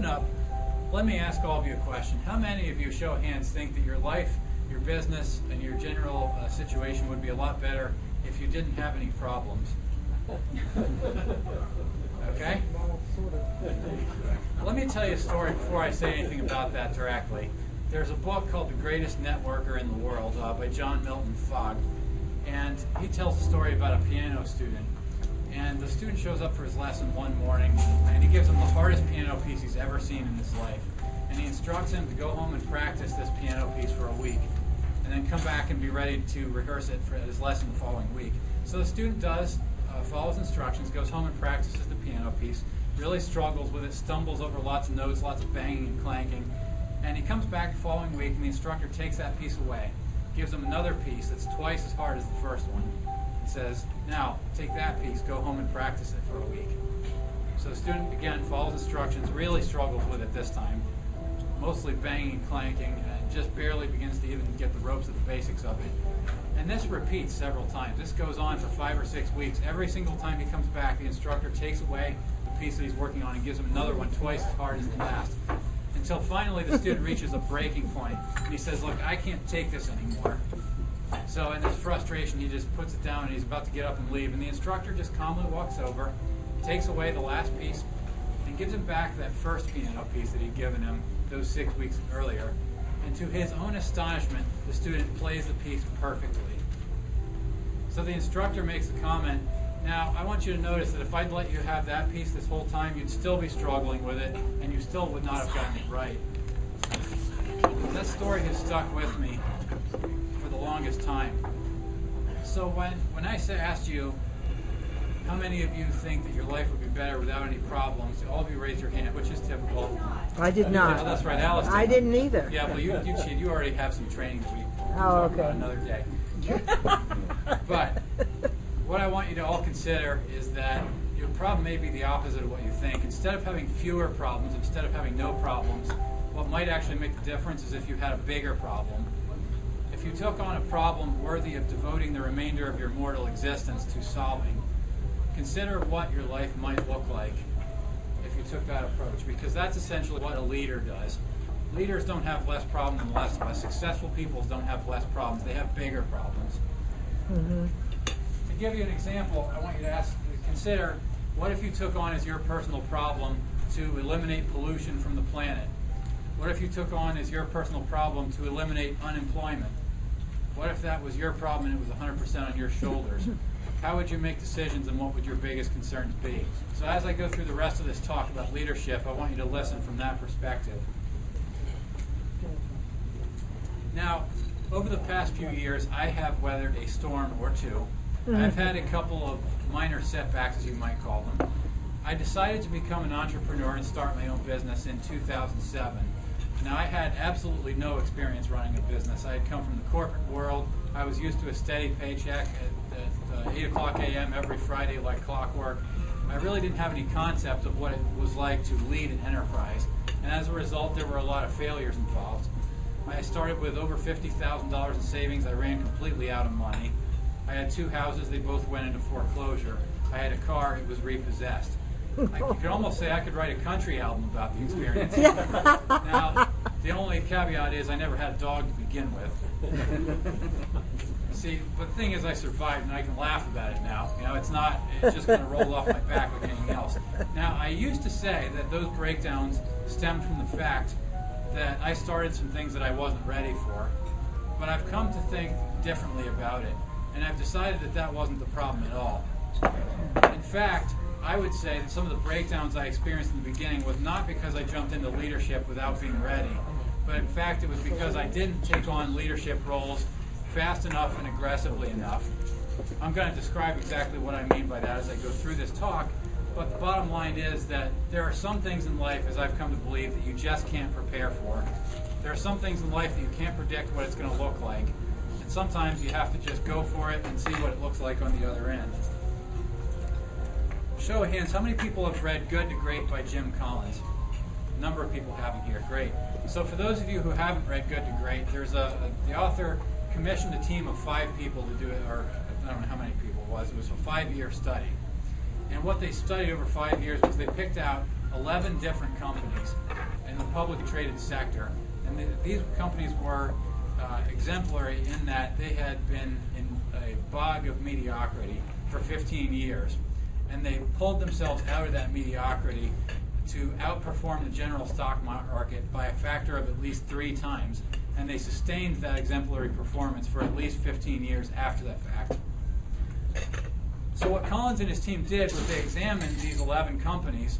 open up, let me ask all of you a question. How many of you, show of hands, think that your life, your business, and your general situation would be a lot better if you didn't have any problems? Okay? Let me tell you a story before I say anything about that directly. There's a book called The Greatest Networker in the World by John Milton Fogg. And he tells a story about a piano student. And the student shows up for his lesson one morning, and he gives him the hardest piano piece he's ever seen in his life. And he instructs him to go home and practice this piano piece for a week, and then come back and be ready to rehearse it for his lesson the following week. So the student does, follows instructions, goes home and practices the piano piece, really struggles with it, stumbles over lots of notes, lots of banging and clanking, and he comes back the following week, and the instructor takes that piece away, gives him another piece that's twice as hard as the first one. He says, now, take that piece, go home and practice it for a week. So the student, again, follows instructions, really struggles with it this time, mostly banging and clanking, and just barely begins to even get the ropes of the basics of it. And this repeats several times. This goes on for 5 or 6 weeks. Every single time he comes back, the instructor takes away the piece that he's working on and gives him another one twice as hard as the last. Until finally the student reaches a breaking point, and he says, look, I can't take this anymore. So in his frustration, he just puts it down, and he's about to get up and leave. And the instructor just calmly walks over, takes away the last piece, and gives him back that first piano piece that he'd given him those 6 weeks earlier. And to his own astonishment, the student plays the piece perfectly. So the instructor makes a comment, now I want you to notice that if I'd let you have that piece this whole time, you'd still be struggling with it, and you still would not have gotten it right. That story has stuck with me for the longest time. So when I asked you, how many of you think that your life would be better without any problems? All of you raised your hand, which is typical. I did not. Yeah, that's right, Alice did. I didn't either. Yeah, well, you cheated. You already have some training that we can Oh, talk okay. about another day. But what I want you to all consider is that your problem may be the opposite of what you think. Instead of having fewer problems, instead of having no problems, what might actually make the difference is if you had a bigger problem. If you took on a problem worthy of devoting the remainder of your mortal existence to solving, consider what your life might look like if you took that approach, because that's essentially what a leader does. Leaders don't have less problems than the rest of us. Successful people don't have less problems. They have bigger problems. Mm-hmm. To give you an example, I want you to consider, what if you took on as your personal problem to eliminate pollution from the planet? What if you took on as your personal problem to eliminate unemployment? What if that was your problem and it was 100% on your shoulders? How would you make decisions, and what would your biggest concerns be? So as I go through the rest of this talk about leadership, I want you to listen from that perspective. Now, over the past few years, I have weathered a storm or two. I've had a couple of minor setbacks, as you might call them. I decided to become an entrepreneur and start my own business in 2007. Now, I had absolutely no experience running a business. I had come from the corporate world. I was used to a steady paycheck at 8 o'clock a.m. every Friday like clockwork. I really didn't have any concept of what it was like to lead an enterprise. And as a result, there were a lot of failures involved. I started with over $50,000 in savings. I ran completely out of money. I had 2 houses. They both went into foreclosure. I had a car. It was repossessed. You could almost say I could write a country album about the experience. Now, the only caveat is I never had a dog to begin with. See, but the thing is, I survived, and I can laugh about it now. You know, it's just going to roll off my back like anything else. Now, I used to say that those breakdowns stemmed from the fact that I started some things that I wasn't ready for. But I've come to think differently about it, and I've decided that that wasn't the problem at all. In fact, I would say that some of the breakdowns I experienced in the beginning was not because I jumped into leadership without being ready, but in fact it was because I didn't take on leadership roles fast enough and aggressively enough. I'm going to describe exactly what I mean by that as I go through this talk, but the bottom line is that there are some things in life, as I've come to believe, that you just can't prepare for. There are some things in life that you can't predict what it's going to look like, and sometimes you have to just go for it and see what it looks like on the other end. Show of hands, how many people have read Good to Great by Jim Collins? A number of people haven't here. Great. So for those of you who haven't read Good to Great, the author commissioned a team of 5 people to do it, or I don't know how many people it was. It was a 5-year study. And what they studied over 5 years was they picked out 11 different companies. the publicly traded sector. And these companies were exemplary in that they had been in a bog of mediocrity for 15 years. And they pulled themselves out of that mediocrity to outperform the general stock market by a factor of at least 3 times. And they sustained that exemplary performance for at least 15 years after that fact. So what Collins and his team did was they examined these 11 companies,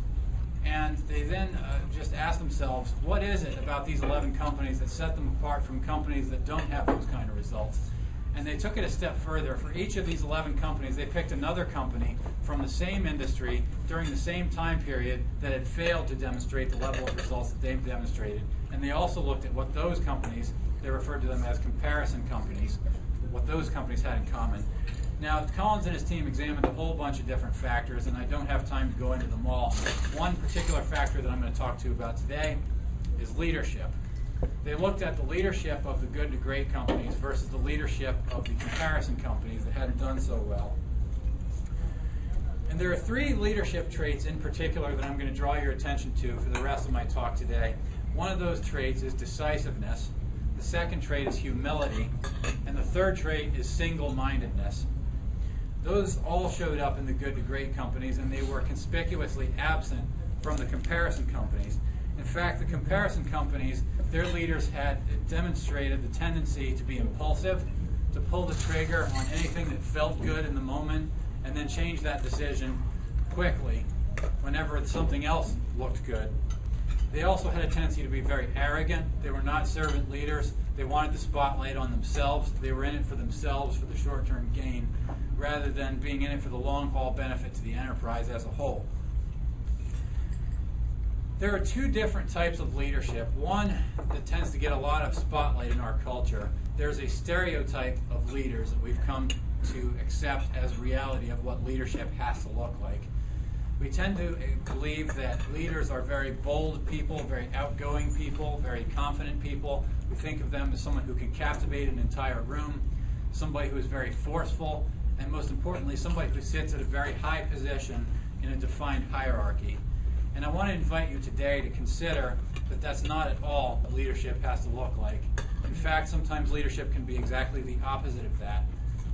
and they then just asked themselves, what is it about these 11 companies that set them apart from companies that don't have those kind of results? And they took it a step further. For each of these 11 companies, they picked another company from the same industry during the same time period that had failed to demonstrate the level of results that they've demonstrated. And they also looked at what those companies, they referred to them as comparison companies, what those companies had in common. Now, Collins and his team examined a whole bunch of different factors, and I don't have time to go into them all. One particular factor that I'm going to talk to you about today is leadership. They looked at the leadership of the good to great companies versus the leadership of the comparison companies that hadn't done so well. And there are 3 leadership traits in particular that I'm going to draw your attention to for the rest of my talk today. One of those traits is decisiveness. The second trait is humility. And the third trait is single-mindedness. Those all showed up in the good to great companies, and they were conspicuously absent from the comparison companies. In fact, the comparison companies, their leaders had demonstrated the tendency to be impulsive, to pull the trigger on anything that felt good in the moment, and then change that decision quickly whenever something else looked good. They also had a tendency to be very arrogant. They were not servant leaders. They wanted the spotlight on themselves. They were in it for themselves, for the short-term gain, rather than being in it for the long-haul benefit to the enterprise as a whole. There are 2 different types of leadership. One that tends to get a lot of spotlight in our culture. There's a stereotype of leaders that we've come to accept as reality of what leadership has to look like. We tend to believe that leaders are very bold people, very outgoing people, very confident people. We think of them as someone who can captivate an entire room, somebody who is very forceful, and most importantly, somebody who sits at a very high position in a defined hierarchy. And I want to invite you today to consider that that's not at all what leadership has to look like. In fact, sometimes leadership can be exactly the opposite of that.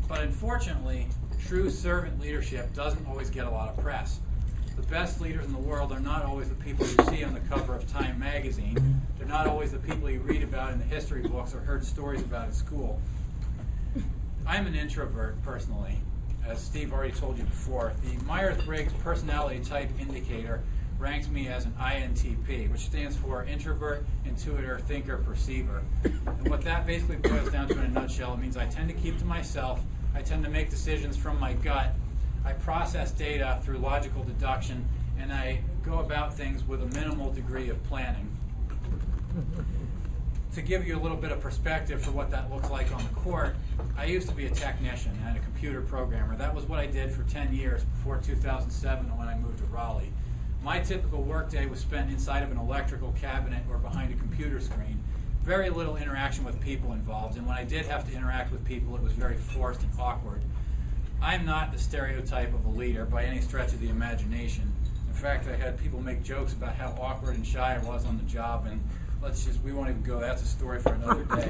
But unfortunately, true servant leadership doesn't always get a lot of press. The best leaders in the world are not always the people you see on the cover of Time magazine. They're not always the people you read about in the history books or heard stories about at school. I'm an introvert, personally. As Steve already told you before, the Myers-Briggs Personality Type Indicator ranks me as an INTP, which stands for Introvert, Intuitor, Thinker, Perceiver. And what that basically boils down to in a nutshell, it means I tend to keep to myself, I tend to make decisions from my gut, I process data through logical deduction, and I go about things with a minimal degree of planning. To give you a little bit of perspective for what that looks like on the court, I used to be a technician and a computer programmer. That was what I did for 10 years before 2007 when I moved to Raleigh. My typical workday was spent inside of an electrical cabinet or behind a computer screen. Very little interaction with people involved, and when I did have to interact with people, it was very forced and awkward. I'm not the stereotype of a leader by any stretch of the imagination. In fact, I had people make jokes about how awkward and shy I was on the job, and we won't even go, that's a story for another day.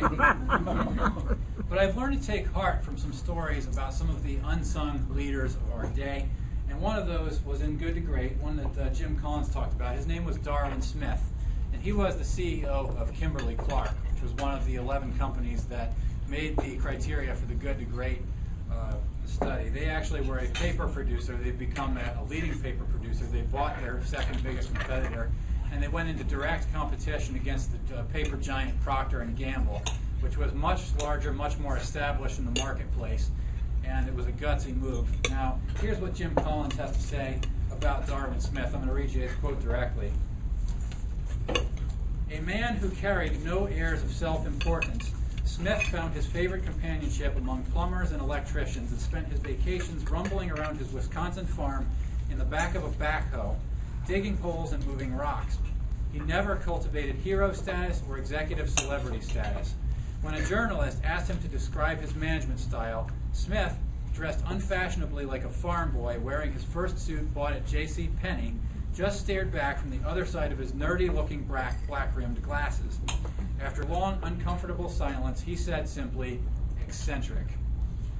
But I've learned to take heart from some stories about some of the unsung leaders of our day. And one of those was in Good to Great, one that Jim Collins talked about. His name was Baldwin, and he was the CEO of Kimberly-Clark, which was one of the 11 companies that made the criteria for the Good to Great study. They actually were a paper producer. They've become a leading paper producer. They bought their second biggest competitor, and they went into direct competition against the paper giant Procter & Gamble, which was much larger, much more established in the marketplace. And it was a gutsy move. Now, here's what Jim Collins has to say about Baldwin. I'm going to read you his quote directly. A man who carried no airs of self-importance, Smith found his favorite companionship among plumbers and electricians and spent his vacations rumbling around his Wisconsin farm in the back of a backhoe, digging holes and moving rocks. He never cultivated hero status or executive celebrity status. When a journalist asked him to describe his management style, Smith, dressed unfashionably like a farm boy wearing his first suit bought at J.C. Penney, just stared back from the other side of his nerdy-looking black-rimmed glasses. After long, uncomfortable silence, he said simply, "Eccentric."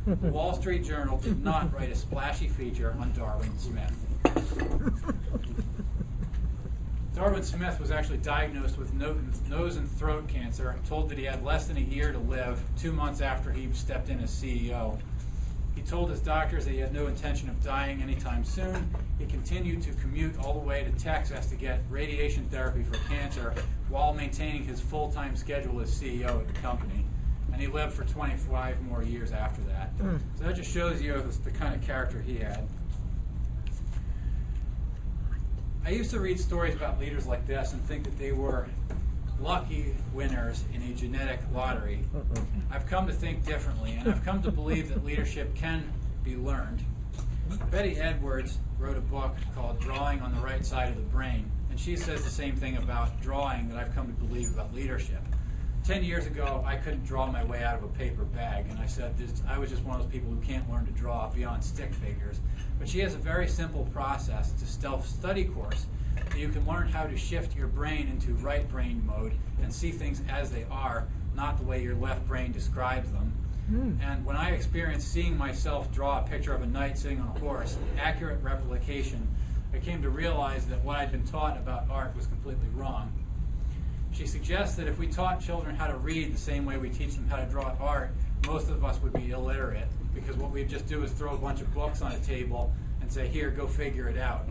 The Wall Street Journal did not write a splashy feature on Darwin Smith. Darwin Smith was actually diagnosed with nose and throat cancer and told that he had less than a year to live 2 months after he stepped in as CEO. He told his doctors that he had no intention of dying anytime soon. He continued to commute all the way to Texas to get radiation therapy for cancer while maintaining his full-time schedule as CEO at the company. And he lived for 25 more years after that. So that just shows you the kind of character he had. I used to read stories about leaders like this and think that they were lucky winners in a genetic lottery. I've come to think differently, and I've come to believe that leadership can be learned. Betty Edwards wrote a book called Drawing on the Right Side of the Brain, and she says the same thing about drawing that I've come to believe about leadership. 10 years ago, I couldn't draw my way out of a paper bag, and I said I was just one of those people who can't learn to draw beyond stick figures. But she has a very simple process. It's a self-study course that you can learn how to shift your brain into right brain mode and see things as they are, not the way your left brain describes them. And when I experienced seeing myself draw a picture of a knight sitting on a horse, an accurate replication, I came to realize that what I'd been taught about art was completely wrong. She suggests that if we taught children how to read the same way we teach them how to draw art, most of us would be illiterate, because what we'd just do is throw a bunch of books on a table and say, "Here, go figure it out."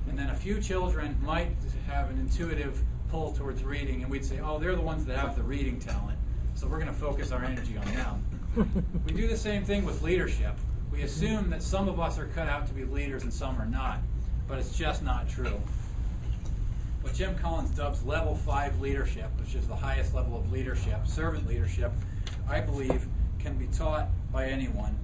And then a few children might have an intuitive pull towards reading, and we'd say, "Oh, they're the ones that have the reading talent, so we're going to focus our energy on them." We do the same thing with leadership. We assume that some of us are cut out to be leaders and some are not, but it's just not true. What Jim Collins dubs level 5 leadership, which is the highest level of leadership, servant leadership, I believe can be taught by anyone,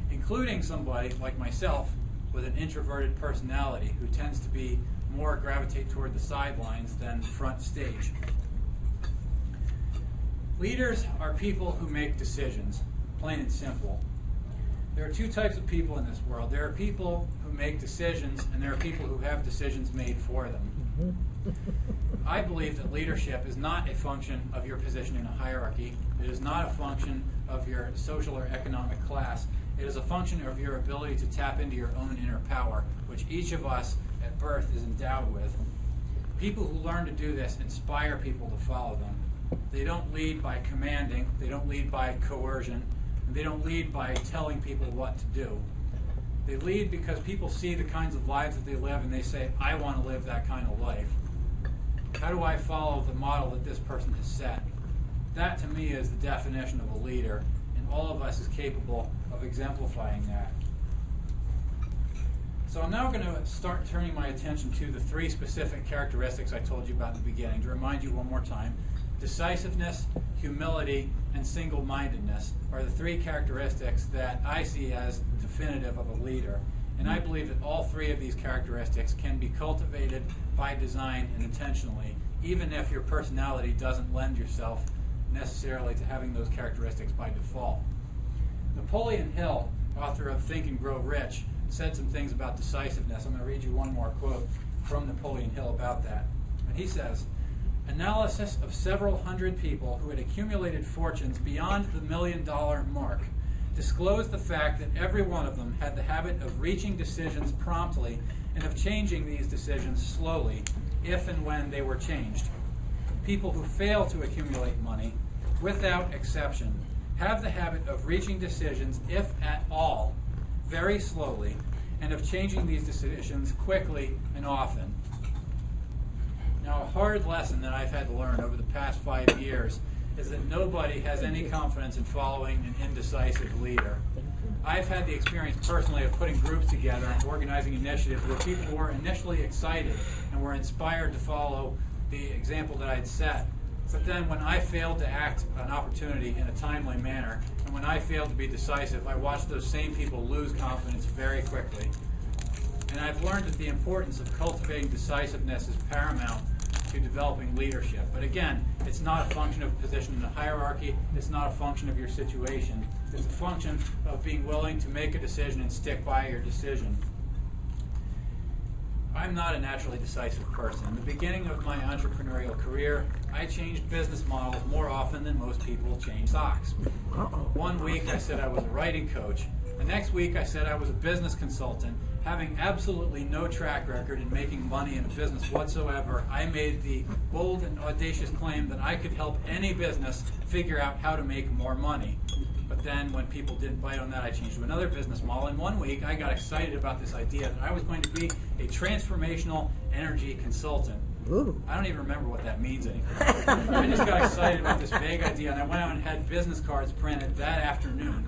including somebody like myself with an introverted personality who tends to be more gravitate toward the sidelines than front stage. Leaders are people who make decisions, plain and simple. There are two types of people in this world. There are people who make decisions, and there are people who have decisions made for them. I believe that leadership is not a function of your position in a hierarchy. It is not a function of your social or economic class. It is a function of your ability to tap into your own inner power, which each of us at birth is endowed with. People who learn to do this inspire people to follow them. They don't lead by commanding, they don't lead by coercion, and they don't lead by telling people what to do. They lead because people see the kinds of lives that they live and they say, "I want to live that kind of life. How do I follow the model that this person has set?" That to me is the definition of a leader, and all of us is capable of exemplifying that. So I'm now going to start turning my attention to the 3 specific characteristics I told you about in the beginning. To remind you one more time, decisiveness, humility, and single-mindedness are the 3 characteristics that I see as definitive of a leader. And I believe that all 3 of these characteristics can be cultivated by design and intentionally, even if your personality doesn't lend yourself necessarily to having those characteristics by default. Napoleon Hill, author of Think and Grow Rich, said some things about decisiveness. I'm going to read you one more quote from Napoleon Hill about that. And he says, "Analysis of several hundred people who had accumulated fortunes beyond the $1 million mark disclosed the fact that every one of them had the habit of reaching decisions promptly and of changing these decisions slowly, if and when they were changed. People who fail to accumulate money, without exception, have the habit of reaching decisions, if at all, very slowly, and of changing these decisions quickly and often." Now, a hard lesson that I've had to learn over the past 5 years is that nobody has any confidence in following an indecisive leader. I've had the experience personally of putting groups together and organizing initiatives where people were initially excited and were inspired to follow the example that I'd set. But then when I failed to act on opportunity in a timely manner, and when I failed to be decisive, I watched those same people lose confidence very quickly. And I've learned that the importance of cultivating decisiveness is paramount to developing leadership. But again, it's not a function of position in the hierarchy. It's not a function of your situation. It's a function of being willing to make a decision and stick by your decision. I'm not a naturally decisive person. In the beginning of my entrepreneurial career, I changed business models more often than most people change socks. One week I said I was a writing coach. The next week I said I was a business consultant. Having absolutely no track record in making money in a business whatsoever, I made the bold and audacious claim that I could help any business figure out how to make more money. But then when people didn't bite on that, I changed to another business model. And one week I got excited about this idea that I was going to be a transformational energy consultant. Ooh. I don't even remember what that means anymore. I just got excited about this vague idea, and I went out and had business cards printed that afternoon.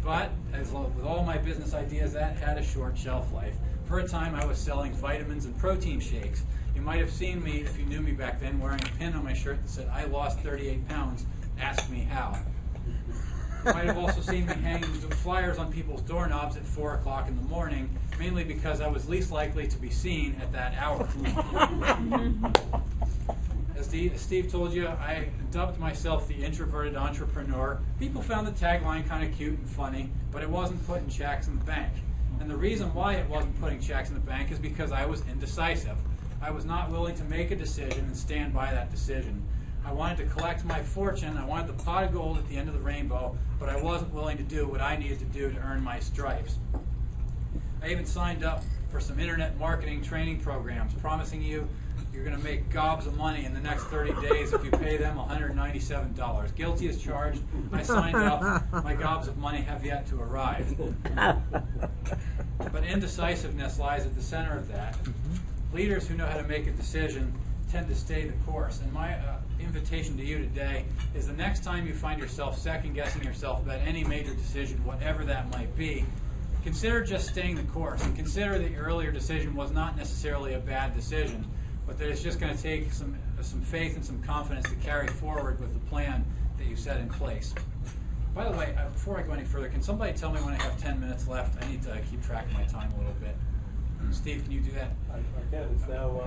But as with all my business ideas, that had a short shelf life. For a time, I was selling vitamins and protein shakes. You might have seen me, if you knew me back then, wearing a pin on my shirt that said, "I lost 38 pounds, ask me how." You might have also seen me hanging flyers on people's doorknobs at 4 o'clock in the morning, mainly because I was least likely to be seen at that hour. As Steve told you, I dubbed myself the introverted entrepreneur. People found the tagline kind of cute and funny, but it wasn't putting checks in the bank. And the reason why it wasn't putting checks in the bank is because I was indecisive. I was not willing to make a decision and stand by that decision. I wanted to collect my fortune, I wanted the pot of gold at the end of the rainbow, but I wasn't willing to do what I needed to do to earn my stripes. I even signed up for some internet marketing training programs, promising you're going to make gobs of money in the next 30 days if you pay them $197. Guilty as charged. I signed up. My gobs of money have yet to arrive. But indecisiveness lies at the center of that. Leaders who know how to make a decision tend to stay the course. And my invitation to you today is the next time you find yourself second-guessing yourself about any major decision, whatever that might be, consider just staying the course, and consider that your earlier decision was not necessarily a bad decision, but that it's just going to take some faith and some confidence to carry forward with the plan that you set in place. By the way, before I go any further, can somebody tell me when I have 10 minutes left? I need to keep track of my time a little bit. Steve, can you do that? I can. It's now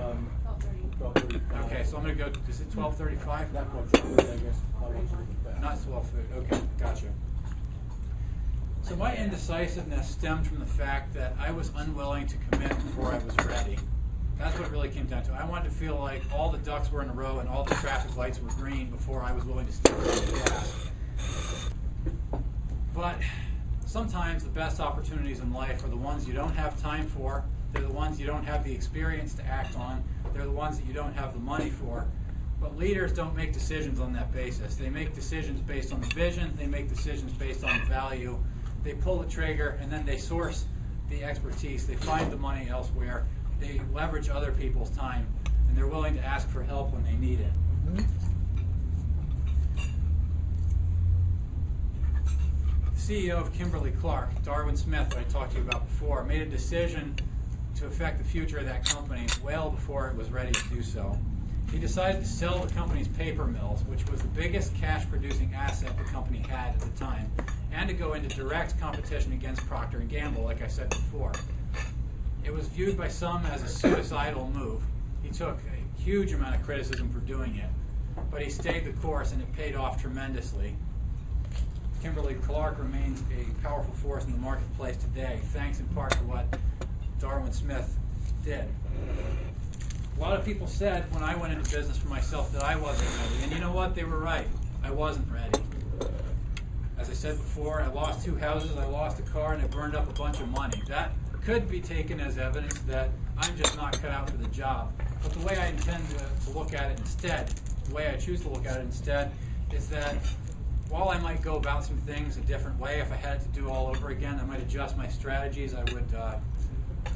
12:30. Okay, so I'm going to go, is it 12:35? Not much, I guess. Not 12:30. Okay, gotcha. So my indecisiveness stemmed from the fact that I was unwilling to commit before I was ready. That's what it really came down to. I wanted to feel like all the ducks were in a row and all the traffic lights were green before I was willing to step on the gas. But sometimes the best opportunities in life are the ones you don't have time for. They're the ones you don't have the experience to act on. They're the ones that you don't have the money for. But leaders don't make decisions on that basis. They make decisions based on the vision. They make decisions based on the value. They pull the trigger, and then they source the expertise. They find the money elsewhere. They leverage other people's time, and they're willing to ask for help when they need it. The CEO of Kimberly-Clark, Darwin Smith, that I talked to you about before, made a decision to affect the future of that company well before it was ready to do so. He decided to sell the company's paper mills, which was the biggest cash-producing asset the company had at the time, and to go into direct competition against Procter & Gamble, like I said before. It was viewed by some as a suicidal move. He took a huge amount of criticism for doing it, but he stayed the course, and it paid off tremendously. Kimberly-Clark remains a powerful force in the marketplace today, thanks in part to what Darwin Smith did. A lot of people said when I went into business for myself that I wasn't ready, and you know what? They were right. I wasn't ready. As I said before, I lost 2 houses, I lost a car, and I burned up a bunch of money. That could be taken as evidence that I'm just not cut out for the job. But the way I intend to look at it instead, the way I choose to look at it instead, is that while I might go about some things a different way, if I had it to do all over again, I might adjust my strategies, I would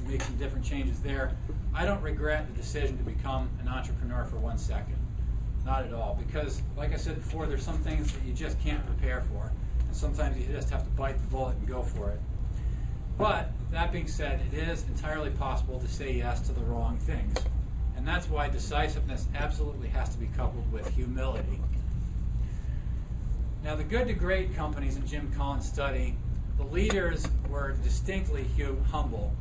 make some different changes there. I don't regret the decision to become an entrepreneur for 1 second. Not at all. Because, like I said before, there's some things that you just can't prepare for. And sometimes you just have to bite the bullet and go for it. But, that being said, it is entirely possible to say yes to the wrong things. And that's why decisiveness absolutely has to be coupled with humility. Now, the good to great companies in Jim Collins' study, the leaders were distinctly humble.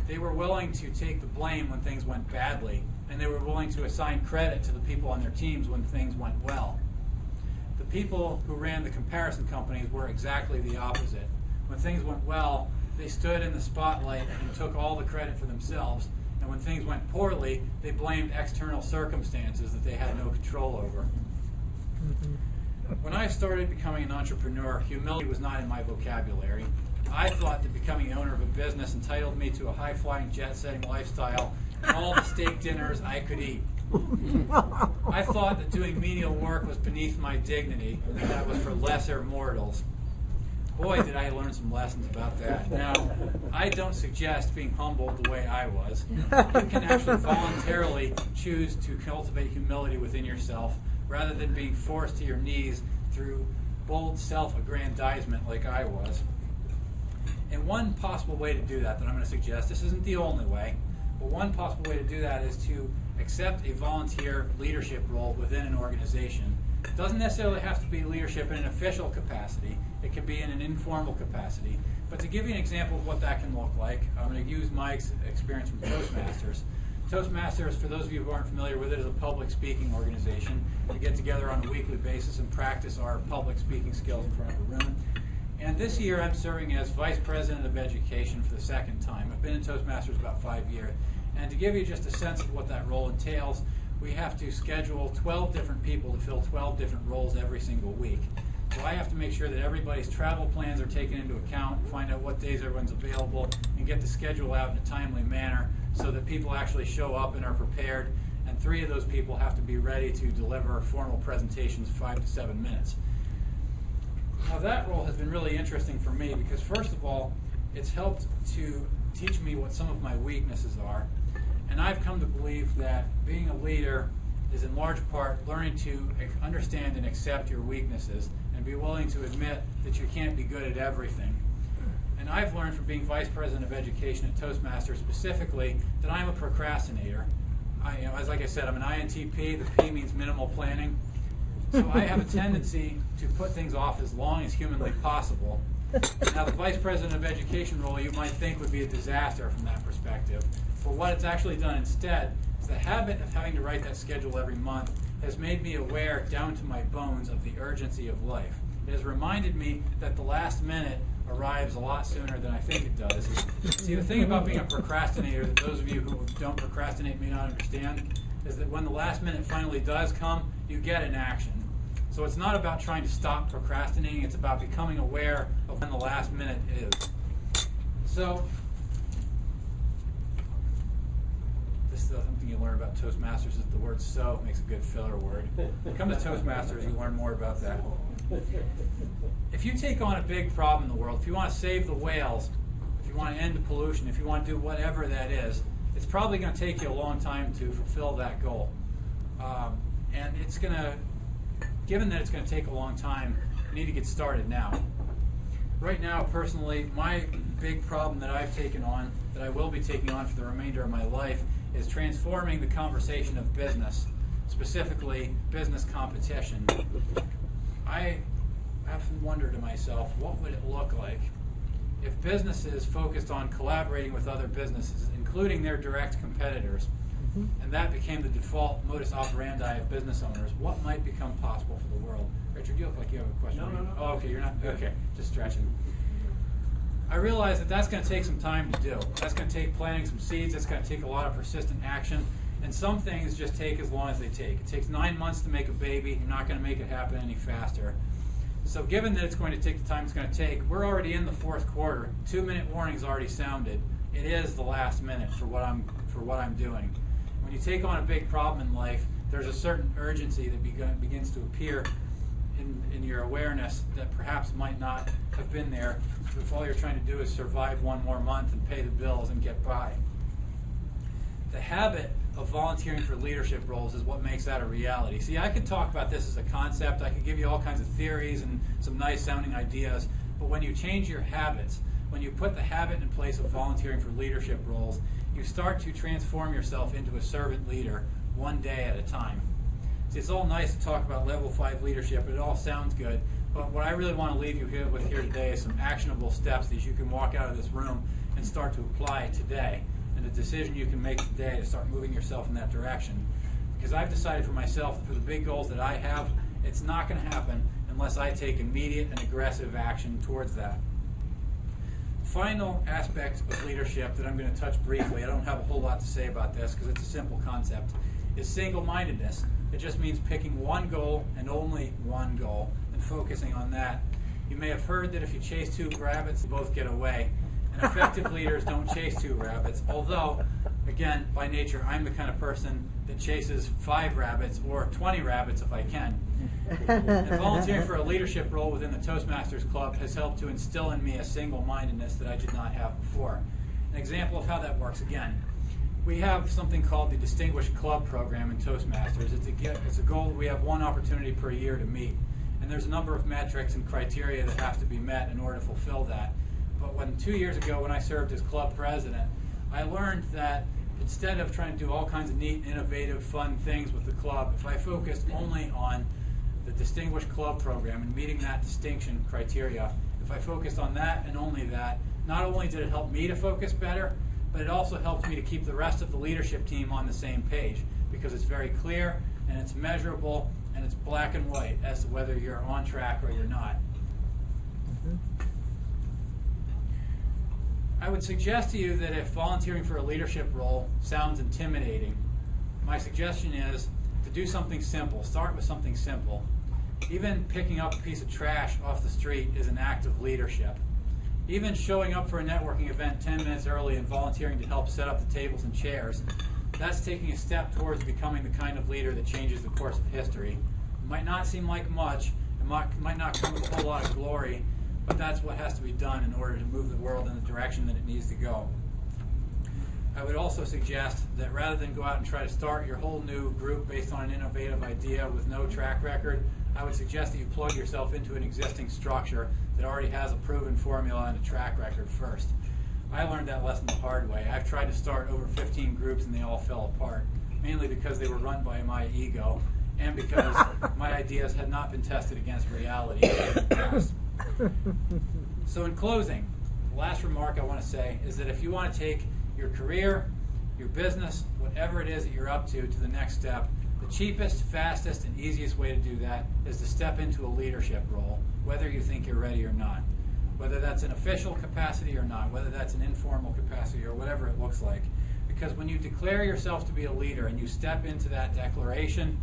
They were willing to take the blame when things went badly, and they were willing to assign credit to the people on their teams when things went well. The people who ran the comparison companies were exactly the opposite. When things went well, they stood in the spotlight and took all the credit for themselves. And when things went poorly, they blamed external circumstances that they had no control over. When I started becoming an entrepreneur, humility was not in my vocabulary. I thought that becoming the owner of a business entitled me to a high-flying, jet-setting lifestyle and all the steak dinners I could eat. I thought that doing menial work was beneath my dignity, and that was for lesser mortals. Boy, did I learn some lessons about that. Now, I don't suggest being humbled the way I was. You can actually voluntarily choose to cultivate humility within yourself rather than being forced to your knees through bold self-aggrandizement like I was. And one possible way to do that I'm going to suggest, this isn't the only way, but one possible way to do that is to accept a volunteer leadership role within an organization. It doesn't necessarily have to be leadership in an official capacity. It can be in an informal capacity. But to give you an example of what that can look like, I'm going to use my experience from Toastmasters. Toastmasters, for those of you who aren't familiar with it, is a public speaking organization. We get together on a weekly basis and practice our public speaking skills in front of a room. And this year I'm serving as Vice President of Education for the second time. I've been in Toastmasters about 5 years. And to give you just a sense of what that role entails, we have to schedule 12 different people to fill 12 different roles every single week. So I have to make sure that everybody's travel plans are taken into account, find out what days everyone's available, and get the schedule out in a timely manner so that people actually show up and are prepared. And 3 of those people have to be ready to deliver formal presentations 5 to 7 minutes. Now that role has been really interesting for me because first of all, it's helped to teach me what some of my weaknesses are. And I've come to believe that being a leader is in large part learning to understand and accept your weaknesses and be willing to admit that you can't be good at everything. And I've learned from being Vice President of Education at Toastmasters specifically that I'm a procrastinator. As like I said, I'm an INTP. The P means minimal planning. So I have a tendency to put things off as long as humanly possible. Now, the Vice President of Education role you might think would be a disaster from that perspective. But what it's actually done instead is the habit of having to write that schedule every month has made me aware down to my bones of the urgency of life. It has reminded me that the last minute arrives a lot sooner than I think it does. See, the thing about being a procrastinator that those of you who don't procrastinate may not understand is that when the last minute finally does come, you get in action. So it's not about trying to stop procrastinating, it's about becoming aware of when the last minute is. So, this is something you learn about Toastmasters is the word so makes a good filler word. Come to Toastmasters, you learn more about that. If you take on a big problem in the world, if you want to save the whales, if you want to end the pollution, if you want to do whatever that is, it's probably going to take you a long time to fulfill that goal. And it's going to, given that it's going to take a long time, you need to get started now. Right now, personally, my big problem that I've taken on, that I will be taking on for the remainder of my life, is transforming the conversation of business, specifically business competition. I often wonder to myself, what would it look like if businesses focused on collaborating with other businesses, including their direct competitors, and that became the default modus operandi of business owners? What might become possible for the world? Richard, you look like you have a question. No. Oh, okay, you're not? Okay, just stretching. I realize that that's going to take some time to do. That's going to take planting some seeds. That's going to take a lot of persistent action. And some things just take as long as they take. It takes 9 months to make a baby. You're not going to make it happen any faster. So given that it's going to take the time it's going to take, we're already in the 4th quarter. 2-minute warning's already sounded. It is the last minute for what I'm doing. When you take on a big problem in life, there's a certain urgency that begins to appear in your awareness that perhaps might not have been there if all you're trying to do is survive 1 more month and pay the bills and get by. The habit of volunteering for leadership roles is what makes that a reality. See, I could talk about this as a concept. I could give you all kinds of theories and some nice sounding ideas, but when you change your habits, when you put the habit in place of volunteering for leadership roles, you start to transform yourself into a servant leader 1 day at a time. See, it's all nice to talk about level 5 leadership. It all sounds good, but what I really want to leave you with here today is some actionable steps that you can walk out of this room and start to apply today, and a decision you can make today to start moving yourself in that direction. Because I've decided for myself that for the big goals that I have, it's not going to happen unless I take immediate and aggressive action towards that. final aspect of leadership that I'm going to touch briefly, I don't have a whole lot to say about this because it's a simple concept, is single-mindedness. It just means picking one goal and only one goal and focusing on that. You may have heard that if you chase two rabbits, they both get away. And effective leaders don't chase two rabbits, although, again, by nature, I'm the kind of person that chases 5 rabbits or 20 rabbits if I can. And volunteering for a leadership role within the Toastmasters Club has helped to instill in me a single-mindedness that I did not have before. An example of how that works, again, we have something called the Distinguished Club Program in Toastmasters. It's a goal that we have one opportunity per year to meet. And there's a number of metrics and criteria that have to be met in order to fulfill that. But 2 years ago when I served as club president, I learned that instead of trying to do all kinds of neat, innovative, fun things with the club, if I focused only on the Distinguished Club Program and meeting that distinction criteria, if I focused on that and only that, not only did it help me to focus better, but it also helped me to keep the rest of the leadership team on the same page because it's very clear and it's measurable and it's black and white as to whether you're on track or you're not. I would suggest to you that if volunteering for a leadership role sounds intimidating, my suggestion is to do something simple. Start with something simple. Even picking up a piece of trash off the street is an act of leadership. Even showing up for a networking event 10 minutes early and volunteering to help set up the tables and chairs, that's taking a step towards becoming the kind of leader that changes the course of history. It might not seem like much, it might not come with a whole lot of glory, but that's what has to be done in order to move the world in the direction that it needs to go. I would also suggest that rather than go out and try to start your whole new group based on an innovative idea with no track record, I would suggest that you plug yourself into an existing structure that already has a proven formula and a track record first. I learned that lesson the hard way. I've tried to start over 15 groups and they all fell apart, mainly because they were run by my ego and because my ideas had not been tested against reality. So in closing, the last remark I want to say is that if you want to take your career, your business, whatever it is that you're up to the next step, the cheapest, fastest, and easiest way to do that is to step into a leadership role, whether you think you're ready or not. Whether that's an official capacity or not, whether that's an informal capacity or whatever it looks like. Because when you declare yourself to be a leader and you step into that declaration,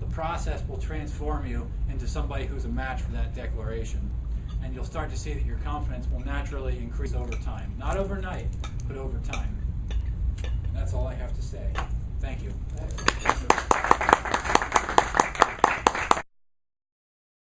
the process will transform you into somebody who's a match for that declaration. And you'll start to see that your confidence will naturally increase over time. Not overnight, but over time. And that's all I have to say. Thank you.